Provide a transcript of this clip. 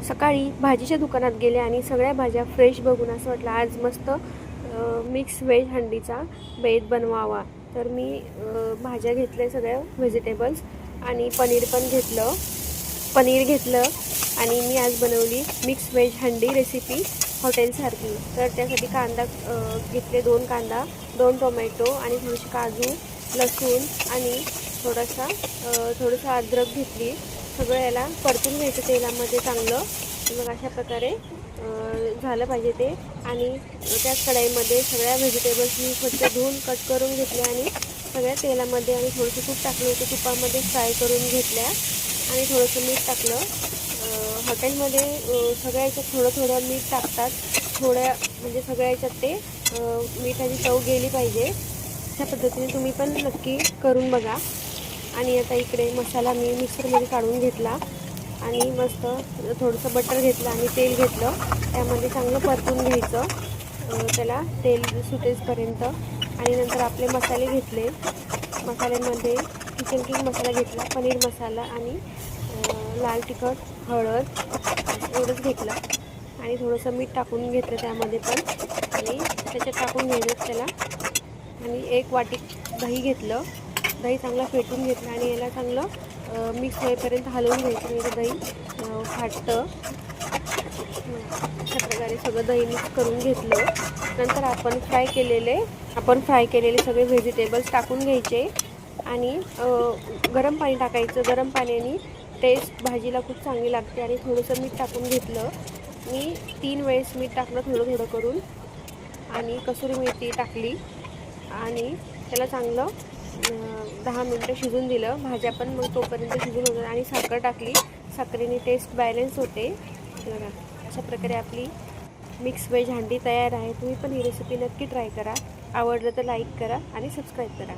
सकाळी भाजीच्या दुकानात गेले आणि सगळ्या भाज्या फ्रेश बघून असं वाटलं आज मस्त मिक्स व्हेज हंडीचा बेत बनवावा। तर मी भाज्या घेतल्या सगळ्या व्हेजिटेबल्स आणि पनीर घेतलं आणि मी आज बनवली मिक्स व्हेज हंडी रेसिपी हॉटेलसारखी। तर त्यासाठी कांदा घेतले, 2 कांदा, 2 टोमॅटो आणि थोडेसे काजू, लसूण आणि थोडंसं अद्रक घेतली। सगळं याला परतून घ्यायचं तेलामध्ये चांगलं। मग अशा प्रकारे झालं पाहिजे ते। आणि त्याच कढईमध्ये सगळ्या व्हेजिटेबल्स मी स्वच्छ धुवून कट करून घेतल्या आणि सगळ्या तेलामध्ये आणि थोडंसं तूप टाकलं होतं, तुपामध्ये फ्राय करून घेतल्या आणि थोडंसं मीठ टाकलं। हॉटेलमध्ये सगळ्या याच्यात थोडं मीठ टाकतात, म्हणजे सगळ्या याच्यात ते मिठाची चव गेली पाहिजे। अशा पद्धतीने तुम्ही पण नक्की करून बघा। आणि आता इकडे मसाला मी मिक्सरमध्ये काढून घेतला आणि मस्त थोडंसं बटर घेतलं आणि तेल घेतलं, त्यामध्ये चांगलं परतून घ्यायचं त्याला तेल सुटेपर्यंत। आणि नंतर आपले मसाले घेतले, मसाल्यामध्ये किचन किंग मसाला घेतला, पनीर मसाला आणि लाल तिखट, हळद एवढंच घेतलं आणि थोडंसं मीठ टाकून घेतलं त्यामध्ये पण आणि त्याच्यात टाकून घ्यायचं त्याला। आणि 1 वाटी दही घेतलं, दही चांगलं फेटून घेतलं आणि याला चांगलं मिक्स होईपर्यंत हलवून घ्यायचं, म्हणजे दही फाटतं। अशा प्रकारे सगळं दही मिक्स करून घेतलं। नंतर आपण फ्राय केलेले सगळे व्हेजिटेबल्स टाकून घ्यायचे आणि गरम पाणी टाकायचं। गरम पाण्याने टेस्ट भाजीला खूप चांगली लागते। आणि थोडंसं मीठ टाकून घेतलं मी, 3 वेळेस मीठ टाकलं थोडं करून आणि कसुरी मेथी टाकली आणि त्याला चांगलं 10 मिनटं शिजून दिलं। भाज्या पण मग तोपर्यंत शिजून होतात आणि साखर टाकली, साखरेने टेस्ट बॅलन्स होते। बघा अशा प्रकारे आपली मिक्स व्हेज हंडी तयार आहे। तुम्ही पण ही रेसिपी नक्की ट्राय करा। आवडलं तर लाईक करा आणि सबस्क्राईब करा।